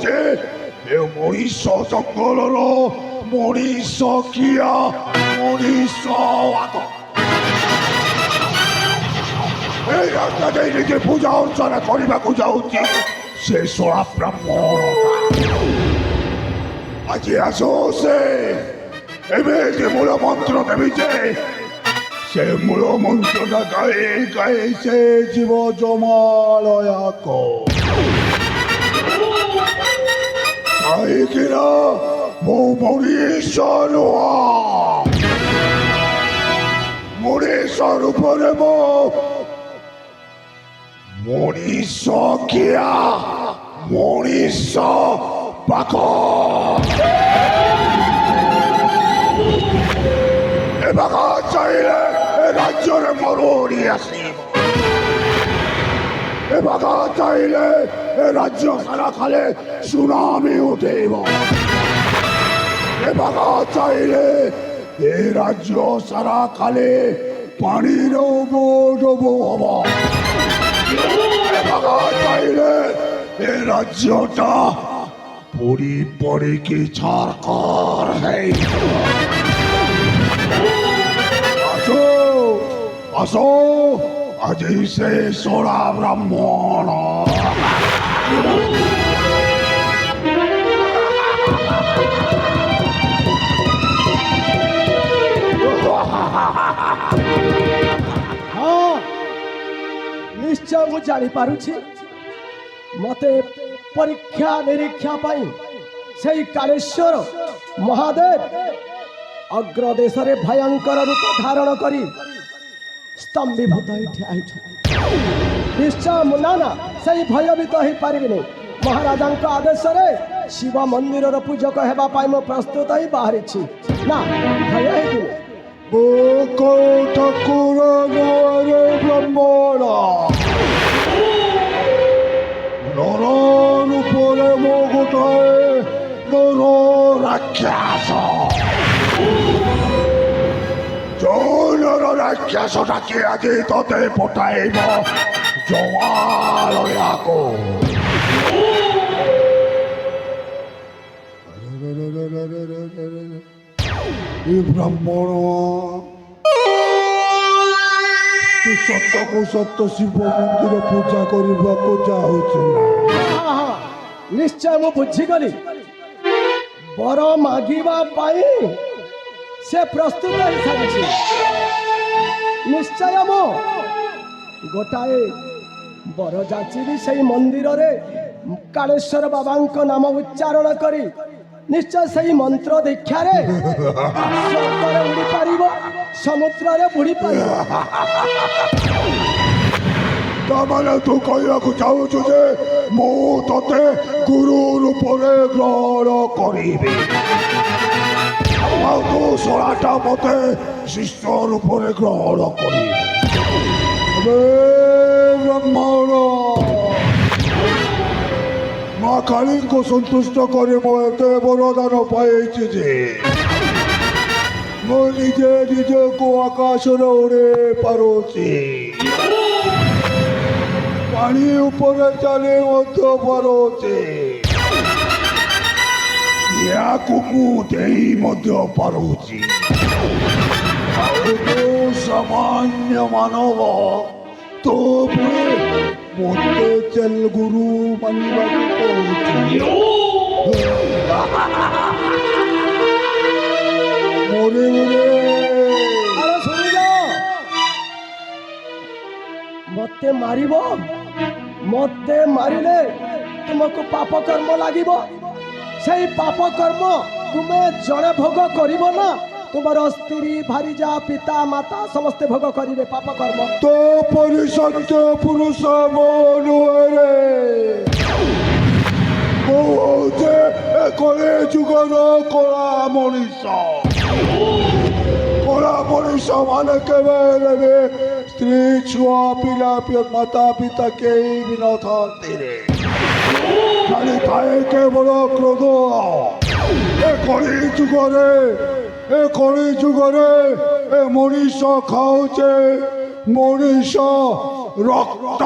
ଯେ ଏ ମଣିଷ ଜଙ୍ଗଲର ମଣିଷ କିଆ ମଣିଷ ଆଗ এই রাস্তা দেଇ ନିଜେ ପୂଜା ଅର୍ଚ୍ଚନା କରିବାକୁ ଯାଉଛି ସେ ଶଳା ବ୍ରାହ୍ମଣଟା ଆଜି ଆସ ସେ ଏମିତି ମୂଳ ମନ୍ତ୍ର ଦେବି ଯେ ସେ ମୂଳ ମନ୍ତ୍ରଟା ଗାଇ ଗାଇ ସେ ଯିବ ଜମାଳୟାକୁ କାହିଁକିନା ମୁଁ ମଣିଷ ନୁହଁ ମଣିଷ ରୂପରେ ମୁଁ মনীষ কিয়া মনীষ পাক এবার চাইলে রাজ্যের মরুড়ি আসিব এবার চাইলে রাজ্য সারা খালে সুনামি উঠিব এবার চাইলে এ রাজ্য সারা খালে পানির ডোবো হব চাইলে এ রাজ্যটা পুরি পড়িকি ছাড়কর আসো আসো আজি সে সোড়া ব্রাহ্মণ ନିଶ୍ଚୟ ମୁଁ ଜାଣିପାରୁଛି ମତେ ପରୀକ୍ଷା ନିରୀକ୍ଷା ପାଇଁ ସେଇ କାଳେଶ୍ୱର ମହାଦେବ ଅଗ୍ରଦେଶରେ ଭୟଙ୍କର ରୂପ ଧାରଣ କରି ସ୍ତମ୍ଭୀଭୂତ ହୋଇ ଠିଆ ହେଇଛନ୍ତି ନିଶ୍ଚୟ ମୁଁ ନା ସେଇ ଭୟଭୀତ ହେଇପାରିବିନି ମହାରାଜାଙ୍କ ଆଦେଶରେ ଶିବ ମନ୍ଦିରର ପୂଜକ ହେବା ପାଇଁ ମୁଁ ପ୍ରସ୍ତୁତ ହେଇ ବାହାରିଛି ନା ଭୟ ହେଇଯିବ ଠାକୁର ବ୍ରାହ୍ମଣ নর রূপরে মো গোটাଏ নর রাক্ষস ଯୋଉ ନର ରାକ୍ଷସଟାକି ଆଜି ତତେ ପଠାଇବ ଜମାଳୟାକୁ ଏ ବ୍ରାହ୍ମଣ ତୁ ସତକୁ ସତ ଶିବ ମନ୍ଦିର ପୂଜା କରିବାକୁ ଯାଉଛୁ ନିଶ୍ଚୟ ମୁଁ ବୁଝିଗଲି ବର ମାଗିବା ପାଇଁ ସେ ପ୍ରସ୍ତୁତ ହେଇସାରିଛି ନିଶ୍ଚୟ ମୁଁ ଗୋଟାଏ ବର ଯାଚିବି ସେଇ ମନ୍ଦିରରେ କାଳେଶ୍ୱର ବାବାଙ୍କ ନାମ ଉଚ୍ଚାରଣ କରି ନିଶ୍ଚୟ ସେଇ ମନ୍ତ୍ର ଦୀକ୍ଷାରେ ସ୍ୱର୍ଗରେ ଉଡ଼ି ପାରିବ ସମୁଦ୍ରରେ ବୁଡ଼ି ପାରିବ ତାମାନେ ତୁ କହିବାକୁ ଚାହୁଁଛୁ ଯେ ମୁଁ ତତେ ଗୁରୁ ରୂପରେ ଗ୍ରହଣ କରିବି ଆଉ ତୁ ଶଳାଟା ମତେ ଶିଷ୍ୟ ରୂପରେ ଗ୍ରହଣ କରିବି ବ୍ରାହ୍ମଣ ମା କାଳୀଙ୍କୁ ସନ୍ତୁଷ୍ଟ କରି ମୁଁ ଏତେ ବରଦାନ ପାଇଛି ଯେ ମୁଁ ନିଜେ ନିଜକୁ ଆକାଶରେ ଉଡ଼େଇ ପାରୁଛି ପାଣି ଉପରେ ଚାଲି ମଧ୍ୟ ପାରୁଛି ଏହାକୁ ମୁଁ ଦେଇ ମଧ୍ୟ ପାରୁଛି ଆଉ ତୁ ସାମାନ୍ୟ ମାନବ ତୋ ମୋତେ ଚେଲ ଗୁରୁ ମାନିବାକୁ କହୁଛି ମୋରେ ମତେ ମାରିବ ମତେ ମାରିଲେ ତୁମକୁ ପାପ କର୍ମ ଲାଗିବ ସେଇ ପାପ କର୍ମ ତୁମେ ଜଣେ ଭୋଗ କରିବ ନା ତୁମର ସ୍ତ୍ରୀ ଭାରିଜା ପିତା ମାତା ସମସ୍ତେ ଭୋଗ କରିବେ ପାପ କର୍ମ ତୋ ପରିସତ୍ୟ ପୁରୁଷ ମୋ ନୁହେଁରେ ମୁଁ ହଉଛି କଳି ଯୁଗର କଳା ମଣିଷ କଳା ମଣିଷ ମାନେ କେବେ ହେଲେ ସ୍ତ୍ରୀ ଛୁଆ ପିଲା ମାତା ପିତା କେହି ବି ନଥାନ୍ତି ରେ ଖାଲି ଥାଏ କେବଳ କ୍ରୋଧ ଏ କଳି ଯୁଗରେ ଏ ମଣିଷ ଖାଉଛେ ମଣିଷ ରକ୍ତ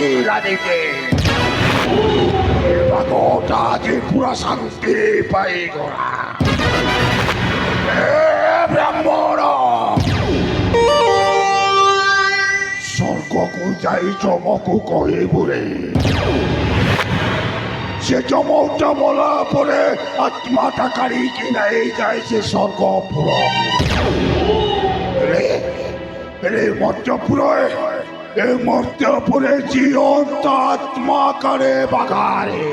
লাগিলা দিতে বাঘটা যে পুরা শান্তি পাই গলা ব্রাহ্মণ স্বর্গকু যাই চমকু কহিবুরে সে চমকটা বলা পরে আত্মাটা কাড়িকি নাই যায় সে স্বর্গপুর রে রে মর্তপুরে এ মর্তপুরে জীবন্ত আত্মা করে বাগারে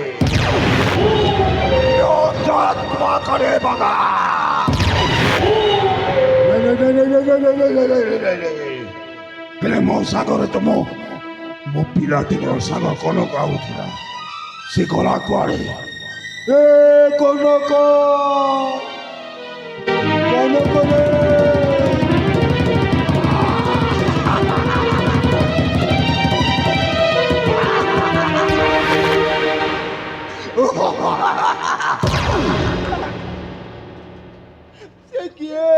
জীবন্ত আত্মা করে বাগা ହେଲେ ମୋ ସାଗର ତ ମୋ ପିଲାଦିନର ସାଙ୍ଗ କନକ ଆଉଥିଲା ସେ ଗଲା କୁଆଡ଼େ ଏ କନକ କନକରେ ସେ କିଏ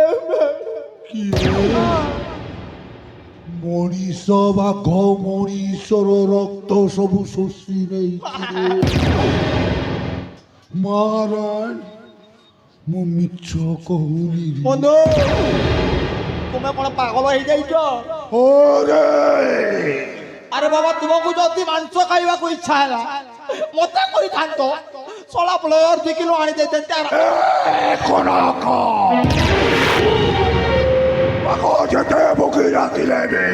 ମଣିଷ ବାଘ ମଣିଷର ରକ୍ତ ସବୁ ଶୋଷି ନେଇଛି ମହାରାଜ ମୁଁ ମିଛ କହୁନି ବନ୍ଧୁ ତୁମେ କଣ ପାଗଳ ହେଇଯାଇଛ? ଓରେ ଆରେ ବାବା ତୁମକୁ ଯଦି ମାଂସ ଖାଇବାକୁ ଇଚ୍ଛା ହେଲା ମତେ କରିଥାନ୍ତ ଶଳା ପ୍ଲେୟର 2 କିଲୋ ଆଣି ଦେଇଥାନ୍ତି କନକ ବାଘ ଯେତେ ଭୋକିଲା ଥିଲେ ବି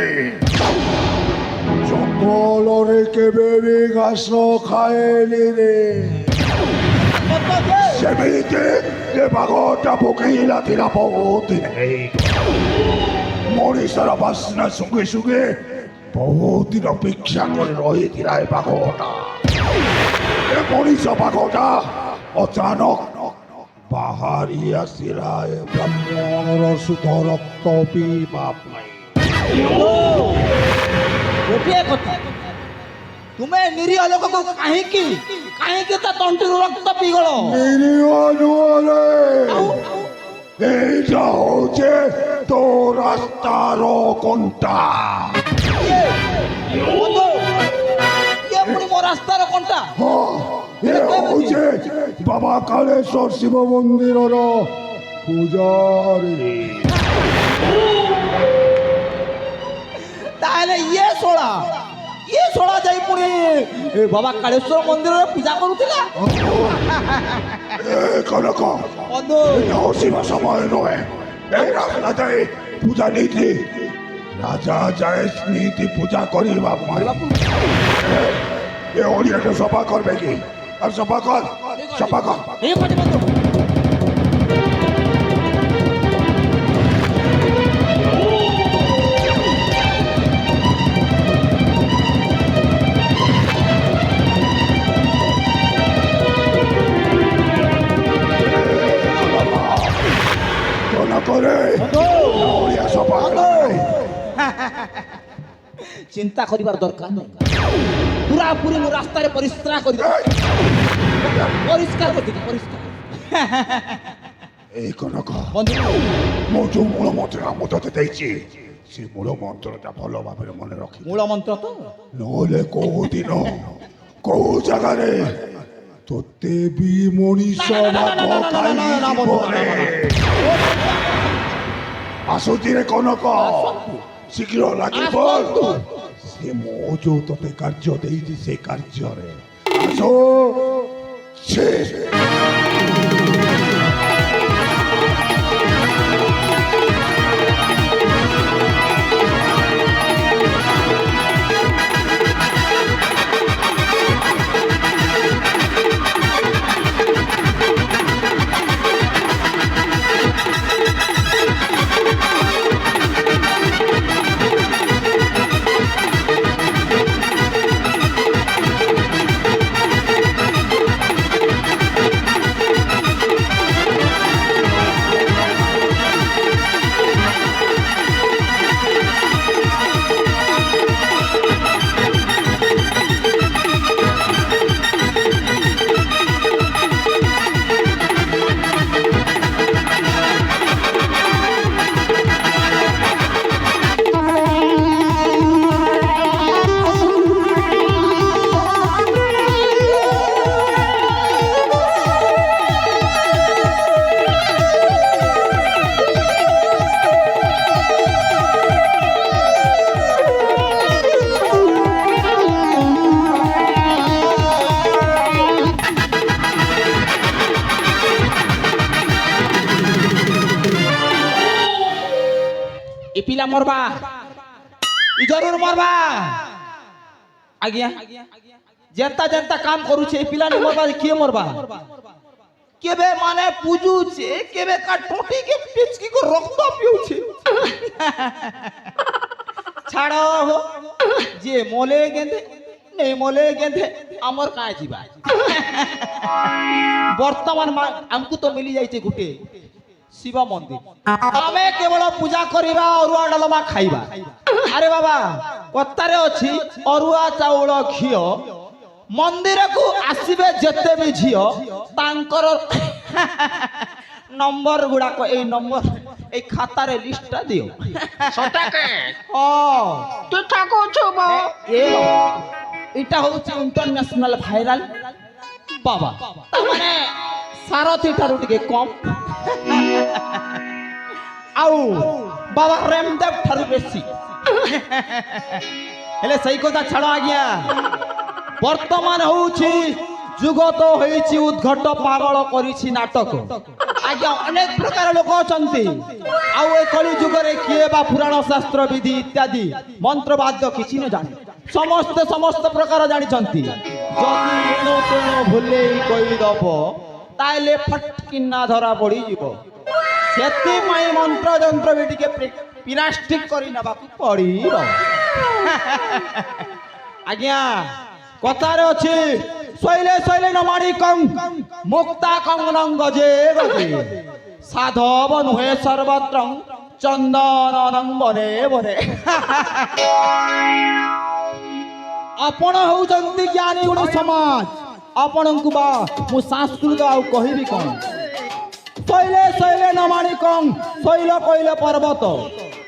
ଜଙ୍ଗଲରେ କେବେ ବି ଘାସ ଖାଏନି ରେ ସେମିତି ଏ ବାଘଟା ଭୋକିଲା ଥିଲା ବହୁତ ଦିନ ମଣିଷର ବାସ୍ନା ଶୁଙ୍ଗି ଶୁଙ୍ଗି ବହୁତ ଦିନ ଭିକ୍ଷା କରି ରହିଥିଲା ଏ ବାଘଟା ଏ ମଣିଷ ବାଘଟା ଅଚାନକ ବାହାରି ଆସିଲା ଏ ବ୍ରାହ୍ମଣର ଶୁଦ୍ଧ ରକ୍ତ ପିଇବା ପାଇଁ ଗୋଟିଏ କଥା ତୁମେ ନିରୀହ ଲୋକକୁ କାହିଁକି ତା ତଣ୍ଟିରୁ ରକ୍ତ ପିଇଗଲ? ନିରୀହ ନୁହଁରେ এইটা হচ্ছে তো রাস্তার কণ্টা পুଣି ମୋ ରାସ୍ତାର କଣ୍ଟା হচ্ছে বাবা কালেশ্বর শিব মন্দিরর পূজারী ତାହେଲେ ଇଏ ଶୋଳା ଯାଇ ପୁଣି ବାବା କାଳେଶ୍ୱର ମନ୍ଦିରରେ ପୂଜା କରୁଥିଲା। কনক ବନ୍ଧୁ হসিবা সময় নয় এই রাস্তা যায় পূজা নীতি রাজা যায় নীতি পূজা করিবা এ ওড়িয়াটা সভা করবে কি আর সভা কর ঠিক ଅଛି ବନ୍ଧୁ করে ওড়িয়া সভা ଚିନ୍ତା କରିବାର ଦରକାର ନାହିଁ ପୁରାପୁରି ମୁଁ ରାସ୍ତାରେ ପରିଷ୍କାର କରିଦେବି ପରିଷ୍କାର এই কনক ବନ୍ଧୁ ମୁଁ ଯୋଉ ମୂଳ ମନ୍ତ୍ର ମୁଁ ତତେ ଦେଇଛି ସେ ମୂଳ ମନ୍ତ୍ରଟା ଭଲ ଭାବରେ ମନେ ରଖି ମୂଳ ମନ୍ତ୍ର ତ ନହେଲେ କୋଉ ଦିନ କୋଉ ଜାଗାରେ ତୋତେ ବି ମଣିଷ ଆସୁଛି ରେ କନକ ଶୀଘ୍ର ଲାଗିବ ସେ ମୁଁ ଯୋଉ ତତେ କାର୍ଯ୍ୟ ଦେଇଛି ସେ କାର୍ଯ୍ୟରେ ପିଲା ମରବା ଇ ଜରୁର ମରବା ଆଜ୍ଞା ଯେନ୍ତା ଯେନ୍ତା କାମ କରୁଛେ ଏ ପିଲା ନି ମରବା କିଏ ମରବା କେବେ ମାନେ ପୂଜୁଛେ କେବେ କା ଟୁଟିକି ପିଚକି को ରକ୍ତ ପିଉଛେ ଛାଡ଼ ହୋ ଯେ ମଲେ ଗେନ୍ଦେ ନେଇ ମଲେ ଗେନ୍ଦେ ଆମର କାଁ ଯିବା ବର୍ତ୍ତମାନ ଆମକୁ ତ ମିଳି ଯାଇଛି ଗୋଟେ ଶିବ ମନ୍ଦିର ଆମେ କେବଳ ପୂଜା କରିବା ଅରୁଆ ଡାଲମା ଖାଇବା ଆରେ ବାବା କଥାରେ ଅଛି ଅରୁଆ ଚାଉଳ ଘିଅ ମନ୍ଦିରକୁ ଆସିବେ ଯେତେ ବି ଝିଅ ତାଙ୍କର ନମ୍ବର ଗୁଡାକ ଏଇ ନମ୍ବର এই খাতারে লিস্টটা দিও সটাকে ও তুই ঠাকুর মা এ এটা হচ্ছে ইন্টারন্যাশনাল ভাইরাল বাবা মানে সারথি ঠারু টিকে কম আউ বাবা রামদেব ঠারু বেশি হেলে সেই কথা ছাড়ো আজ্ঞা বর্তমান হচ্ছে যুগ তো হয়েছি উদ্ঘট পাগল করেছি নাটক আজ্ঞা অনেক প্রকার লোক অছন্তি আউ এ কলি যুগরে কিয়ে বা পুরাণ শাস্ত্র বিধি ইত্যাদি মন্ত্রবাদ্য কিছু ন জানে সমস্ত প্রকার জানিছন্তি যদি এণু তেণু ভুলেই কইদব তাইলে ফটকিনা ধরা পড়ি যাব সেতিপাই মন্ত্র যন্ত্র বিটিকে প্লাস্টিক করি নেବାକୁ পড়িব আজ্ঞা কথারে ଅଛି শৈলে শৈলে নমারি কং মুক্তা কং রঙ্গ যে গজে সাধব নুহে সর্বত্র চন্দন বনে বনে ଆପଣ ହେଉଛନ୍ତି ଜ୍ଞାନୀ ଗୁଣ ସମାଜ ଆପଣଙ୍କୁ ବା ମୁଁ ସଂସ୍କୃତ ଆଉ କହିବି କଣ ଶୈଲେ ଶୈଲେ ନମାଣି କଂ ଶୈଳ କହିଲେ ପର୍ବତ